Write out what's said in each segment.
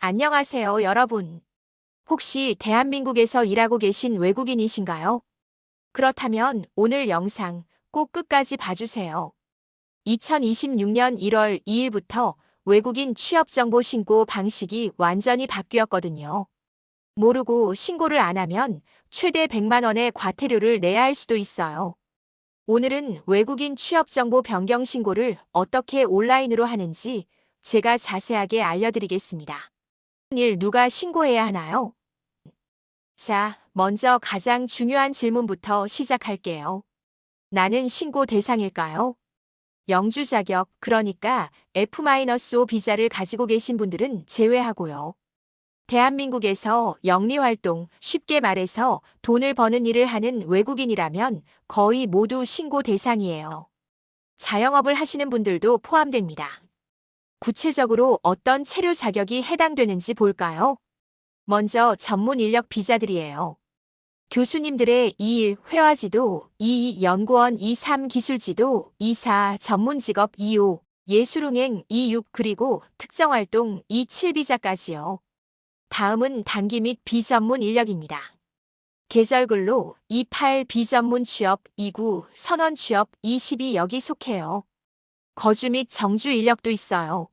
안녕하세요, 여러분. 혹시 대한민국에서 일하고 계신 외국인이신가요? 그렇다면 오늘 영상 꼭 끝까지 봐주세요. 2026년 1월 2일부터 외국인 취업정보 신고 방식이 완전히 바뀌었거든요. 모르고 신고를 안 하면 최대 100만 원의 과태료를 내야 할 수도 있어요. 오늘은 외국인 취업정보 변경 신고를 어떻게 온라인으로 하는지 제가 자세하게 알려드리겠습니다. 일 누가 신고해야 하나요? 자, 먼저 가장 중요한 질문부터 시작할게요. 나는 신고 대상일까요? 영주 자격, 그러니까 F-5 비자를 가지고 계신 분들은 제외하고요. 대한민국에서 영리활동, 쉽게 말해서 돈을 버는 일을 하는 외국인이라면 거의 모두 신고 대상이에요. 자영업을 하시는 분들도 포함됩니다. 구체적으로 어떤 체류 자격이 해당되는지 볼까요? 먼저 전문 인력 비자들이에요. 교수님들의 2일 회화지도, 2 연구원 2-3 기술지도, 2-4 전문직업 2-5 예술응행 2-6 그리고 특정활동 2-7 비자까지요. 다음은 단기 및 비전문 인력입니다. 계절근로 2-8 비전문 취업 2-9 선원 취업 2-12 여기 속해요. 거주 및 정주 인력도 있어요.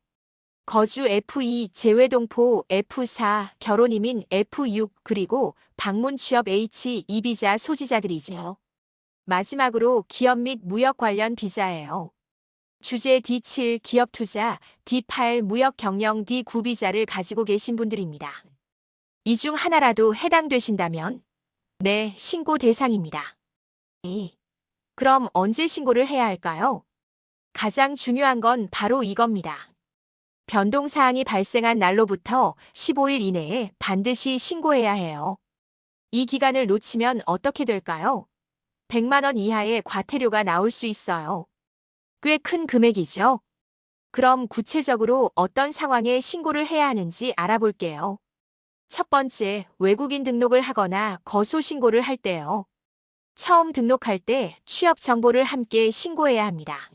거주 F2, 재외동포 F4, 결혼 이민 F6, 그리고 방문 취업 H2 비자 소지자들이죠. 마지막으로 기업 및 무역 관련 비자예요. 주재 D7 기업 투자, D8 무역 경영 D9 비자를 가지고 계신 분들입니다. 이 중 하나라도 해당되신다면 네, 신고 대상입니다. 그럼 언제 신고를 해야 할까요? 가장 중요한 건 바로 이겁니다. 변동사항이 발생한 날로부터 15일 이내에 반드시 신고해야 해요. 이 기간을 놓치면 어떻게 될까요? 100만 원 이하의 과태료가 나올 수 있어요. 꽤 큰 금액이죠? 그럼 구체적으로 어떤 상황에 신고를 해야 하는지 알아볼게요. 첫 번째, 외국인 등록을 하거나 거소 신고를 할 때요. 처음 등록할 때 취업 정보를 함께 신고해야 합니다.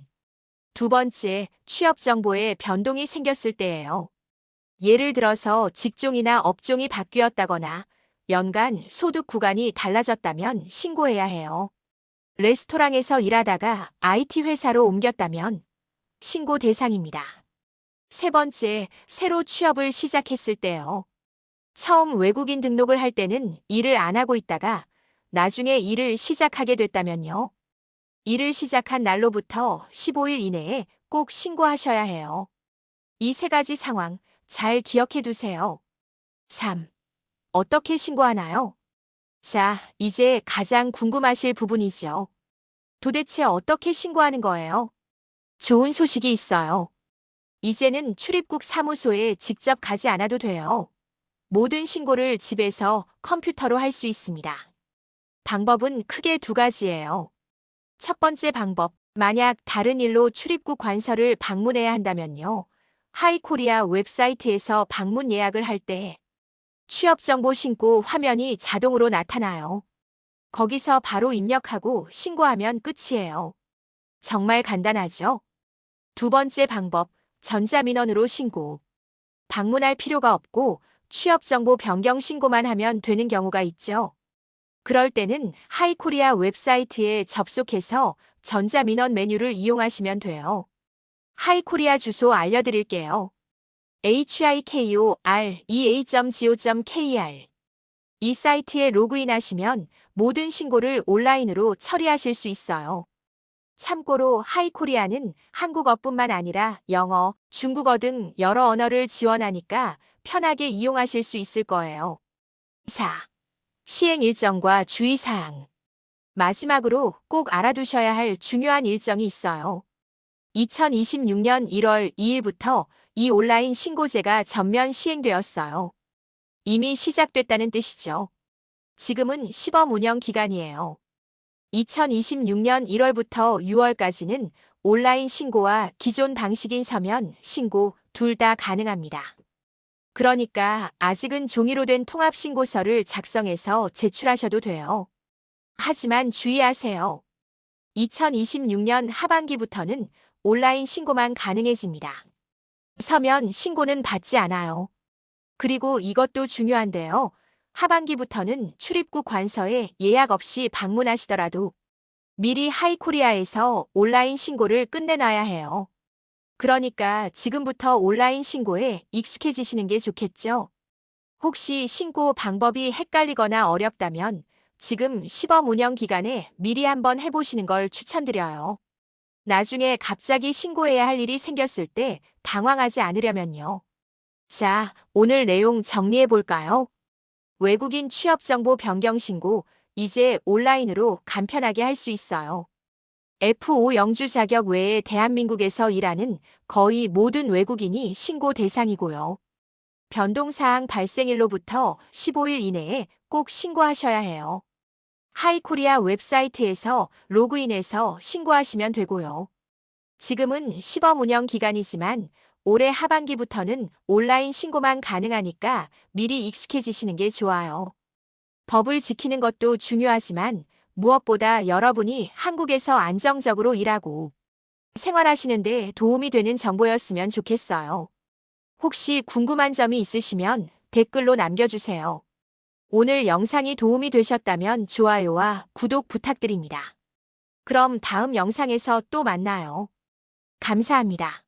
두 번째, 취업 정보에 변동이 생겼을 때예요. 예를 들어서 직종이나 업종이 바뀌었다거나 연간 소득 구간이 달라졌다면 신고해야 해요. 레스토랑에서 일하다가 IT 회사로 옮겼다면 신고 대상입니다. 세 번째, 새로 취업을 시작했을 때요. 처음 외국인 등록을 할 때는 일을 안 하고 있다가 나중에 일을 시작하게 됐다면요. 일을 시작한 날로부터 15일 이내에 꼭 신고하셔야 해요. 이 세 가지 상황 잘 기억해 두세요. 3. 어떻게 신고하나요? 자, 이제 가장 궁금하실 부분이죠. 도대체 어떻게 신고하는 거예요? 좋은 소식이 있어요. 이제는 출입국 사무소에 직접 가지 않아도 돼요. 모든 신고를 집에서 컴퓨터로 할 수 있습니다. 방법은 크게 두 가지예요. 첫 번째 방법, 만약 다른 일로 출입국 관서를 방문해야 한다면요. 하이코리아 웹사이트에서 방문 예약을 할 때 취업정보 신고 화면이 자동으로 나타나요. 거기서 바로 입력하고 신고하면 끝이에요. 정말 간단하죠? 두 번째 방법, 전자민원으로 신고. 방문할 필요가 없고 취업정보 변경 신고만 하면 되는 경우가 있죠. 그럴 때는 하이코리아 웹사이트에 접속해서 전자민원 메뉴를 이용하시면 돼요. 하이코리아 주소 알려드릴게요. hikorea.go.kr 이 사이트에 로그인하시면 모든 신고를 온라인으로 처리하실 수 있어요. 참고로 하이코리아는 한국어뿐만 아니라 영어, 중국어 등 여러 언어를 지원하니까 편하게 이용하실 수 있을 거예요. 4. 시행 일정과 주의사항. 마지막으로 꼭 알아두셔야 할 중요한 일정이 있어요. 2026년 1월 2일부터 이 온라인 신고제가 전면 시행되었어요. 이미 시작됐다는 뜻이죠. 지금은 시범 운영 기간이에요. 2026년 1월부터 6월까지는 온라인 신고와 기존 방식인 서면, 신고 둘 다 가능합니다. 그러니까 아직은 종이로 된 통합신고서를 작성해서 제출하셔도 돼요. 하지만 주의하세요. 2026년 하반기부터는 온라인 신고만 가능해집니다. 서면 신고는 받지 않아요. 그리고 이것도 중요한데요. 하반기부터는 출입국 관서에 예약 없이 방문하시더라도 미리 하이코리아에서 온라인 신고를 끝내놔야 해요. 그러니까 지금부터 온라인 신고에 익숙해지시는 게 좋겠죠. 혹시 신고 방법이 헷갈리거나 어렵다면 지금 시범 운영 기간에 미리 한번 해보시는 걸 추천드려요. 나중에 갑자기 신고해야 할 일이 생겼을 때 당황하지 않으려면요. 자, 오늘 내용 정리해 볼까요? 외국인 취업정보 변경 신고, 이제 온라인으로 간편하게 할 수 있어요. F5 영주 자격 외에 대한민국에서 일하는 거의 모든 외국인이 신고 대상이고요. 변동사항 발생일로부터 15일 이내에 꼭 신고하셔야 해요. 하이코리아 웹사이트에서 로그인해서 신고하시면 되고요. 지금은 시범 운영 기간이지만 올해 하반기부터는 온라인 신고만 가능하니까 미리 익숙해지시는 게 좋아요. 법을 지키는 것도 중요하지만 무엇보다 여러분이 한국에서 안정적으로 일하고 생활하시는데 도움이 되는 정보였으면 좋겠어요. 혹시 궁금한 점이 있으시면 댓글로 남겨주세요. 오늘 영상이 도움이 되셨다면 좋아요와 구독 부탁드립니다. 그럼 다음 영상에서 또 만나요. 감사합니다.